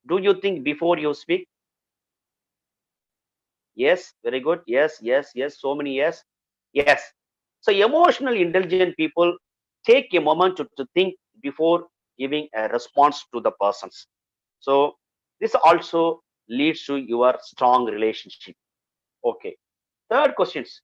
Do you think before you speak? Yes, very good. Yes, yes, yes. So many yes. Yes. So emotional intelligent people take a moment to think before giving a response to the persons. So this also leads to your strong relationship. Okay. Third questions.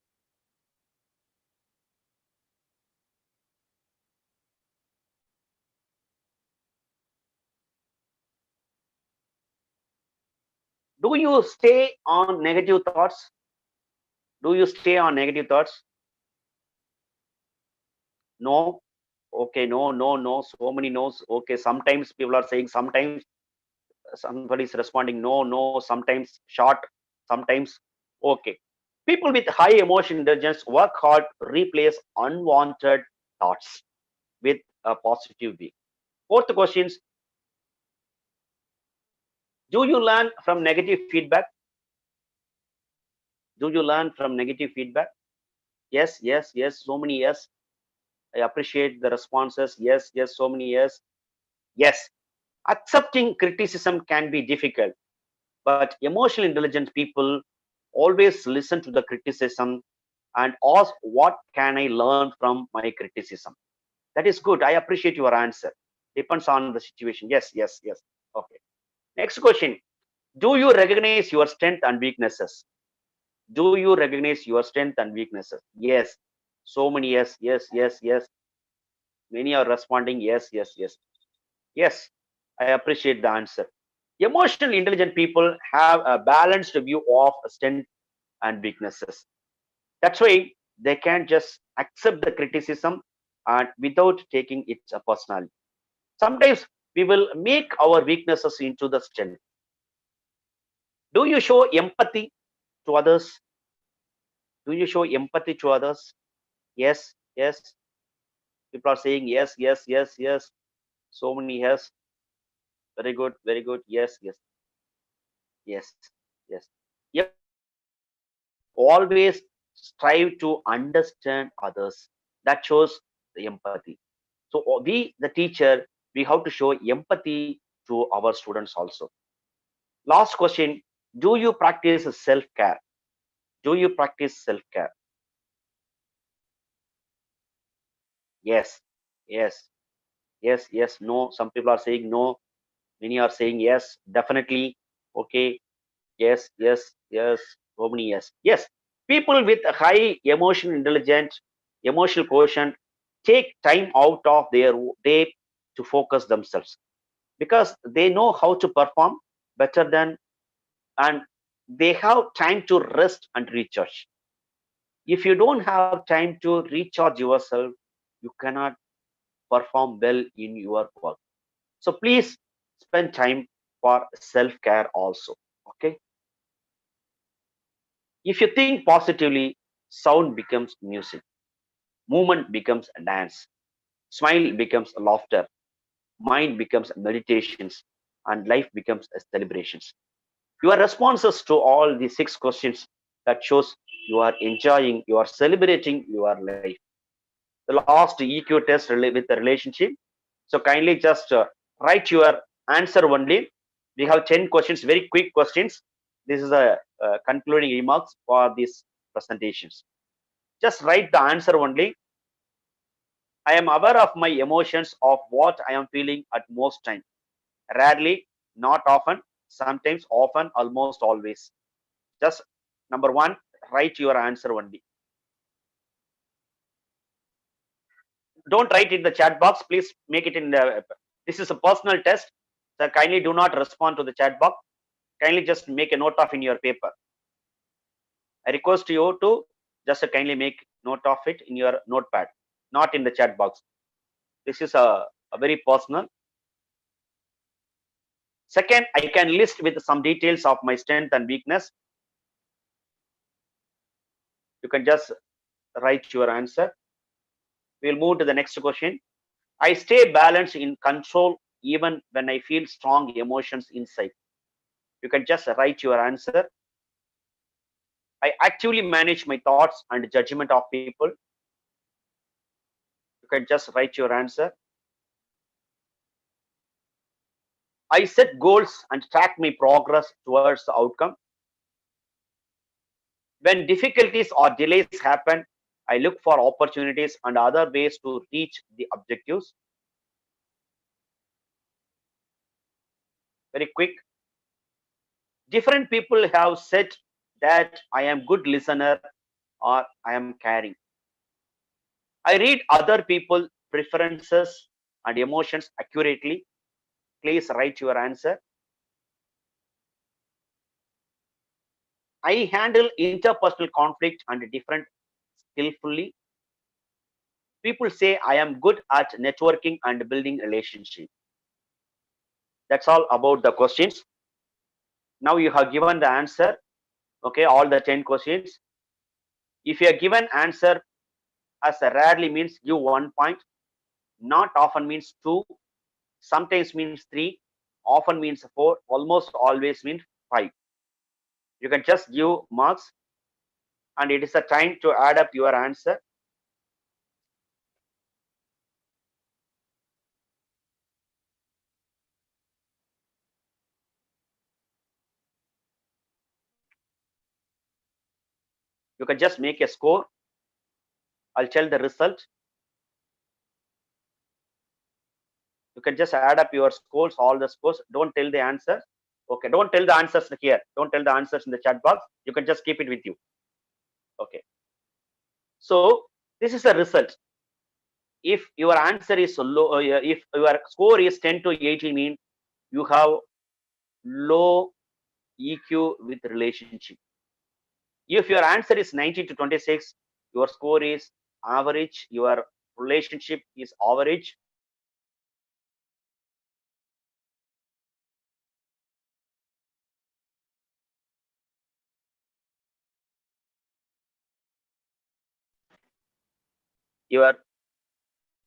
Do you stay on negative thoughts? Do you stay on negative thoughts? No. Okay, no, no, no. So many no's. Okay, sometimes people are saying sometimes, somebody is responding no, no, sometimes short, sometimes okay. People with high emotion intelligence work hard to replace unwanted thoughts with a positive way. Fourth questions. Do you learn from negative feedback? Do you learn from negative feedback? Yes, yes, yes. So many yes. I appreciate the responses. Yes, yes. So many yes. Yes. Accepting criticism can be difficult, but emotional intelligent people always listen to the criticism and ask what can I learn from my criticism. That is good. I appreciate your answer. Depends on the situation. Yes, yes, yes. Okay. Next question. Do you recognize your strength and weaknesses? Do you recognize your strength and weaknesses? Yes. So many yes, yes, yes, yes. Many are responding yes, yes, yes. Yes, I appreciate the answer. Emotional intelligent people have a balanced view of strength and weaknesses. That's why they can just accept the criticism and without taking it personally. Sometimes we will make our weaknesses into the strength. Do you show empathy to others? Do you show empathy to others? Yes, yes. People are saying yes, yes, yes, yes. So many yes. Very good, very good. Yes, yes, yes, yes. Always strive to understand others. That shows the empathy. So we, the teacher, we have to show empathy to our students also. Last question: do you practice self-care? Do you practice self-care? Yes, yes, yes, yes. No. Some people are saying no. Many are saying yes. Definitely. Okay. Yes, yes, yes. So many yes. Yes. People with a high emotional intelligence, emotional quotient take time out of their day to focus themselves because they know how to perform better than, and they have time to rest and recharge. If you don't have time to recharge yourself, you cannot perform well in your work. So please spend time for self care also. Okay. If you think positively, sound becomes music, movement becomes a dance, smile becomes laughter, mind becomes meditations, and life becomes a celebrations. Your responses to all the 6 questions that shows you are enjoying, you are celebrating your life. The last EQ test with the relationship. So kindly just write your answer only. We have 10 questions, very quick questions. This is a concluding remarks for these presentations. Just write the answer only. I am aware of my emotions of what I am feeling at most time. Rarely, not often, sometimes, often, almost always. Just number one, write your answer only. Don't write in the chat box. Please make it in the. This is a personal test. So kindly do not respond to the chat box. Kindly just make a note of in your paper. I request you to just kindly make note of it in your notepad, not in the chat box. This is a very personal. Second, I can list with some details of my strength and weakness. You can just write your answer. We'll move to the next question. I stay balanced in control even when I feel strong emotions inside. You can just write your answer. I actively manage my thoughts and judgment of people. You can just write your answer. I set goals and track my progress towards the outcome. When difficulties or delays happen, I look for opportunities and other ways to reach the objectives. Very quick. Different people have said that I am good listener or I am caring. I read other people's preferences and emotions accurately. Please write your answer. I handle interpersonal conflict and different skillfully. People say I am good at networking and building relationship. That's all about the questions. Now you have given the answer. Okay, all the 10 questions. If you are given answer as a rarely means give 1 point, not often means 2, sometimes means 3, often means 4, almost always means 5. You can just give marks and it is a time to add up your answer. You can just make a score. I'll tell the result. You can just add up your scores, all the scores. Don't tell the answer. Okay, don't tell the answers here. Don't tell the answers in the chat box. You can just keep it with you. Okay. So this is the result. If your answer is low, if your score is 10 to 18, mean you have low EQ with relationship. If your answer is 19 to 26, your score is average. Your relationship is average. Your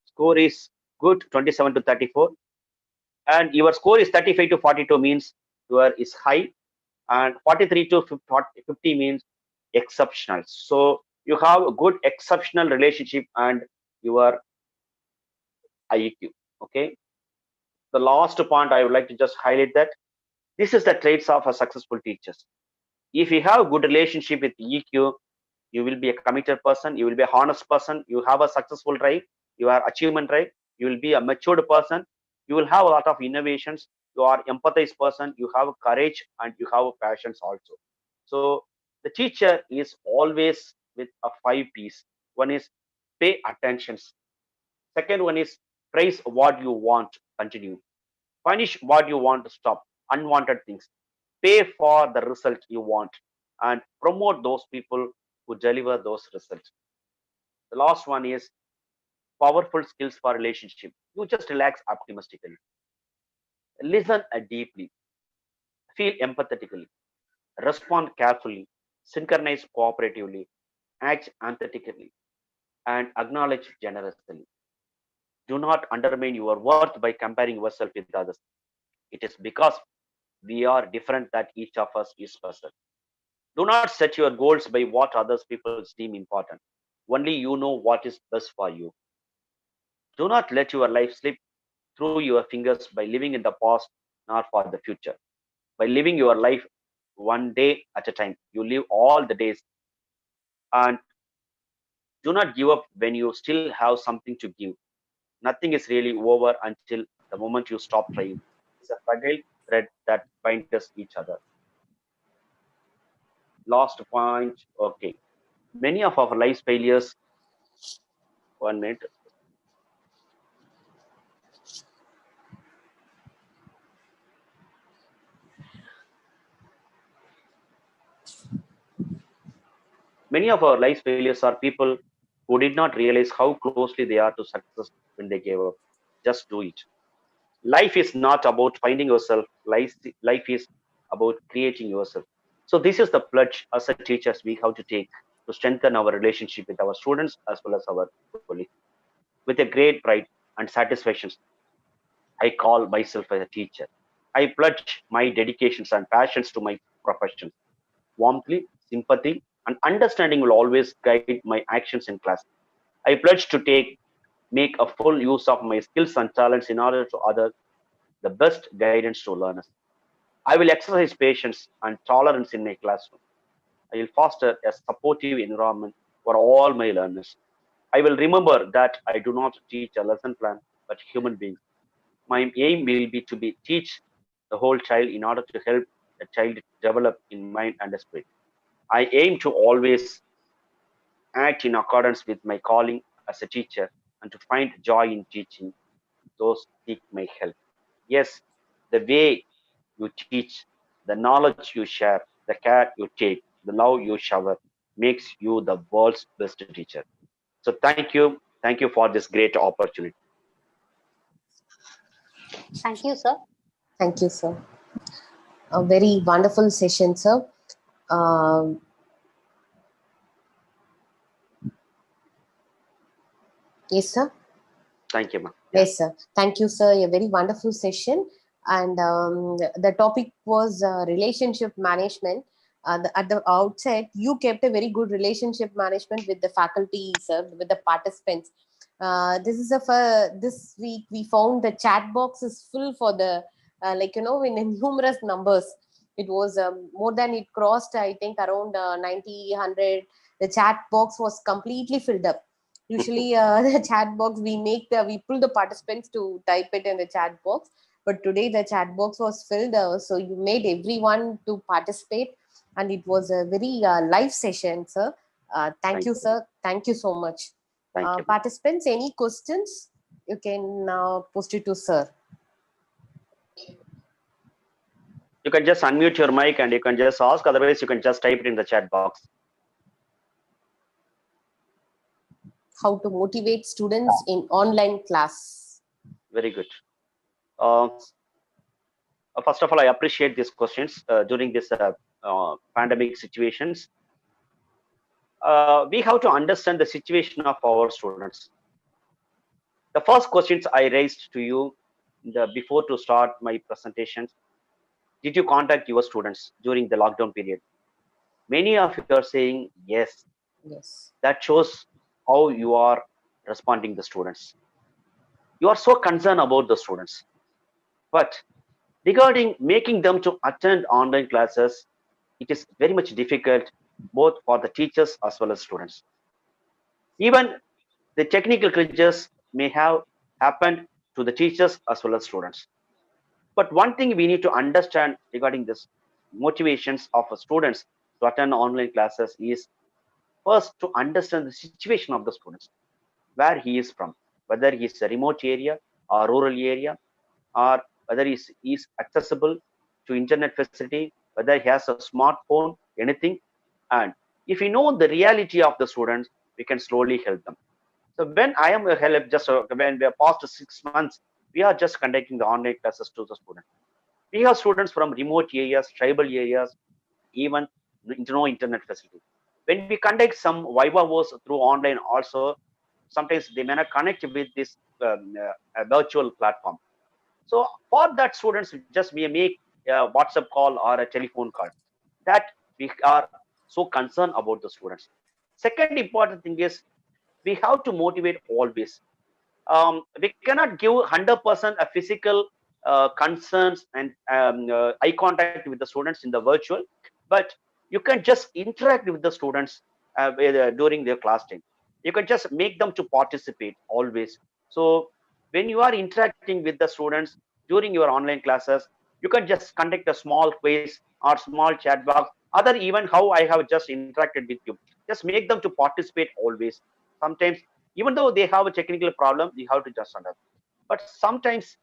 score is good, 27 to 34, and your score is 35 to 42 means your is high, and 43 to 50 means exceptional. So you have a good exceptional relationship and your IEQ. Okay. The last point I would like to just highlight that this is the traits of a successful teachers. If you have a good relationship with EQ, you will be a committed person, you will be a honest person, you have a successful drive, you are achievement drive, you will be a matured person, you will have a lot of innovations, you are empathized person, you have courage and you have passions also. So the teacher is always with a 5 P's. One is pay attention. Second one is praise what you want, continue. Punish what you want to stop, unwanted things. Pay for the result you want and promote those people who deliver those results. The last one is powerful skills for relationship. You just relax optimistically, listen deeply, feel empathetically, respond carefully, synchronize cooperatively, act empathetically, and acknowledge generously. Do not undermine your worth by comparing yourself with others. It is because we are different that each of us is special. Do not set your goals by what others people deem important. Only you know what is best for you. Do not let your life slip through your fingers by living in the past nor for the future. By living your life one day at a time, you live all the days, and do not give up when you still have something to give. Nothing is really over until the moment you stop trying. It's a fragile thread that binds us each other. Last point. Okay. Many of our life failures. 1 minute. Many of our life failures are people who did not realize how closely they are to success when they gave up. Just do it. Life is not about finding yourself. Life is about creating yourself. So this is the pledge as a teachers we have to take to strengthen our relationship with our students as well as our colleagues. With a great pride and satisfaction, I call myself as a teacher. I pledge my dedications and passions to my profession. Warmth, sympathy, and understanding will always guide my actions in class. I pledge to make a full use of my skills and talents in order to other the best guidance to learners. I will exercise patience and tolerance in my classroom. I will foster a supportive environment for all my learners. I will remember that I do not teach a lesson plan, but human beings. My aim will be to teach the whole child in order to help the child develop in mind and spirit. I aim to always act in accordance with my calling as a teacher and to find joy in teaching those seek my help. Yes, the way you teach, the knowledge you share, the care you take, the love you shower makes you the world's best teacher. So thank you. Thank you for this great opportunity. Thank you, sir. Thank you, sir. A very wonderful session, sir. Um, yes, sir. Thank you, ma'am. Yes, sir. Thank you, sir. A very wonderful session. And the topic was relationship management. At the outset, you kept a very good relationship management with the faculty, sir, with the participants. This week we found the chat box is full for the in numerous numbers. It was more than it crossed, I think, around 90, 100. The chat box was completely filled up. Usually, the chat box, we pull the participants to type it in the chat box. But today the chat box was filled, so you made everyone to participate, and it was a very live session, sir. Thank Thank you, you. sir. Thank you so much. Thank you. Participants, any questions? You can post it to sir. You can just unmute your mic and you can just ask. Otherwise, you can just type it in the chat box. How to motivate students in online class? Very good. First of all, I appreciate these questions during this pandemic situations. We have to understand the situation of our students. The first questions I raised to you before to start my presentations: did you contact your students during the lockdown period? Many of you are saying yes. Yes. That shows how you are responding to the students. You are so concerned about the students. But regarding making them to attend online classes, it is very much difficult both for the teachers as well as students. Even the technical glitches may have happened to the teachers as well as students. But one thing we need to understand regarding this motivations of students to attend online classes is first to understand the situation of the students, where he is from, whether he is a remote area or rural area, or whether he is accessible to internet facility, whether he has a smartphone, anything. And if we know the reality of the students, we can slowly help them. So when I am a help, just when we are past 6 months, we are just conducting the online classes to the students. We have students from remote areas, tribal areas, even no internet facility. When we conduct some Vivavos through online also, sometimes they may not connect with this virtual platform. So for that students, just we make a WhatsApp call or a telephone call. That we are so concerned about the students. Second important thing is we have to motivate always. We cannot give 100% a physical concerns and eye contact with the students in the virtual, but you can just interact with the students during their class time. You can just make them to participate always. So when you are interacting with the students during your online classes, you can just conduct a small quiz or small chat box, other even how I have just interacted with you. Just make them to participate always. Sometimes even though they have a technical problem, we have to just understand. But sometimes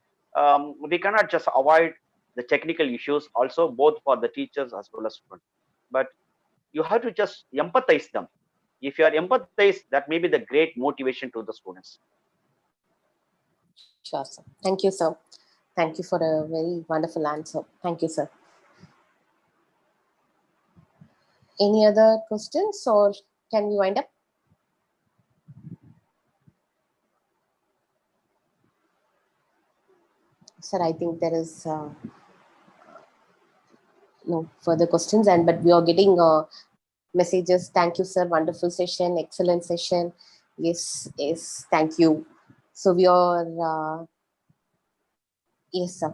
we cannot just avoid the technical issues also, both for the teachers as well as students. But you have to just empathize them. If you are empathized, that may be the great motivation to the students. Sure, sir. Thank you, sir. Thank you for a very wonderful answer. Thank you, sir. Any other questions, or can we wind up? Sir, I think there is no further questions, and but we are getting messages. Thank you, sir. Wonderful session, excellent session. Yes, yes. Thank you. So we are yes, sir.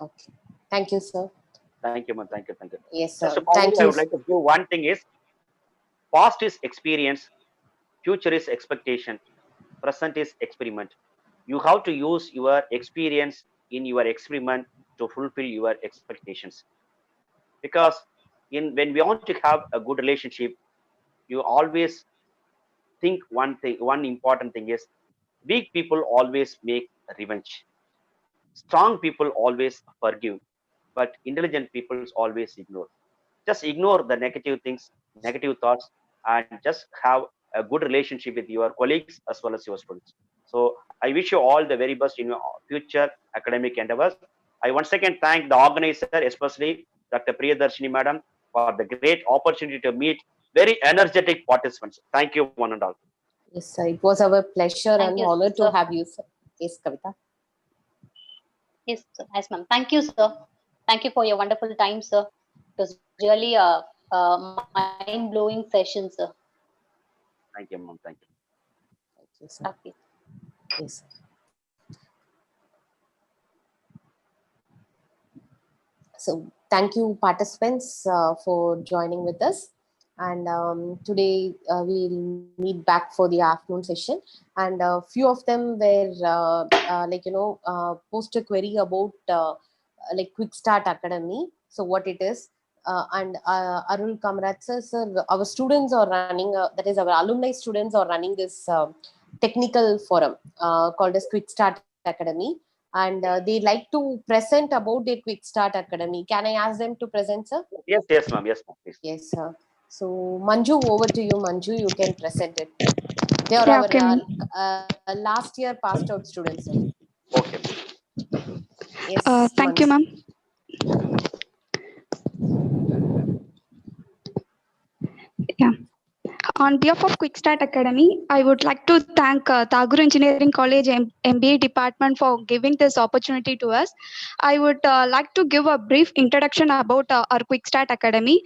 Okay. Thank you, sir. Thank you, man. Thank you. Thank you. Yes, Just sir. to conclude, Thank I you. would like to give one thing is past is experience, future is expectation, present is experiment. You have to use your experience in your experiment to fulfill your expectations. Because in when we want to have a good relationship, you always think one thing. One important thing is weak people always make revenge. Strong people always forgive, but intelligent people always ignore. Just ignore the negative things, negative thoughts, and just have a good relationship with your colleagues as well as your students. So I wish you all the very best in your future academic endeavors. I once again thank the organizer, especially Dr. Priyadarshini Madam, for the great opportunity to meet very energetic participants. Thank you, one and all. Yes, sir. It was our pleasure Thank and you, honor to sir. have you, sir. Yes, Kavita. Yes, sir. Yes, ma'am. Thank you, sir. Thank you for your wonderful time, sir. It was really a mind-blowing session, sir. Thank you, ma'am. Thank you. Thank you, sir. Okay. Yes. So thank you, participants, for joining with us. And today we'll meet back for the afternoon session. And a few of them were post a query about like Quick Start Academy. So what it is, and Arul Kamrat sir, our students are running, that is our alumni students are running this technical forum called as Quick Start Academy. And they like to present about their Quick Start Academy. Can I ask them to present, sir? Yes, yes, ma'am. Yes, ma'am. Please. Yes, sir. So, Manju, over to you, Manju. You can present it. They are Yeah, our okay, ma'am. last year passed out students, sir. Okay. Yes, Thank you, Manju. ma'am. Yeah. On behalf of Quick Start Academy, I would like to thank Tagore Engineering College MBA department for giving this opportunity to us. I would like to give a brief introduction about our Quick Start Academy.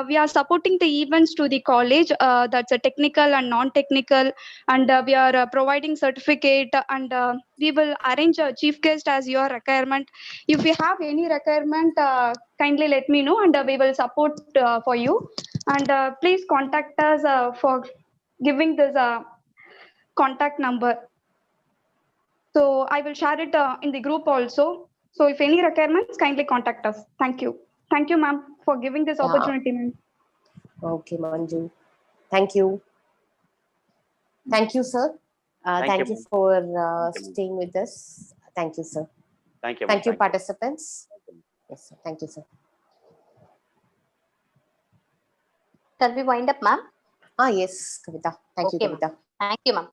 We are supporting the events to the college, that's a technical and non-technical, and we are providing certificate, and we will arrange a chief guest as your requirement. If you have any requirement, kindly let me know, and we will support for you. And please contact us for giving this contact number. So I will share it in the group also. So if any requirements, kindly contact us. Thank you. Thank you, ma'am, for giving this Yeah. opportunity, ma'am. Okay, Manju. Thank you. Thank you, sir. Thank you, Thank you ma'am. for Thank you, ma'am. staying with us. Thank you, sir. Thank you, ma'am. Thank you, Thank you. participants. Yes, sir. Thank you, sir. Shall we wind up, ma'am? Yes, Kavita. Thank you, Okay, ma'am. Kavita. Thank you, ma'am.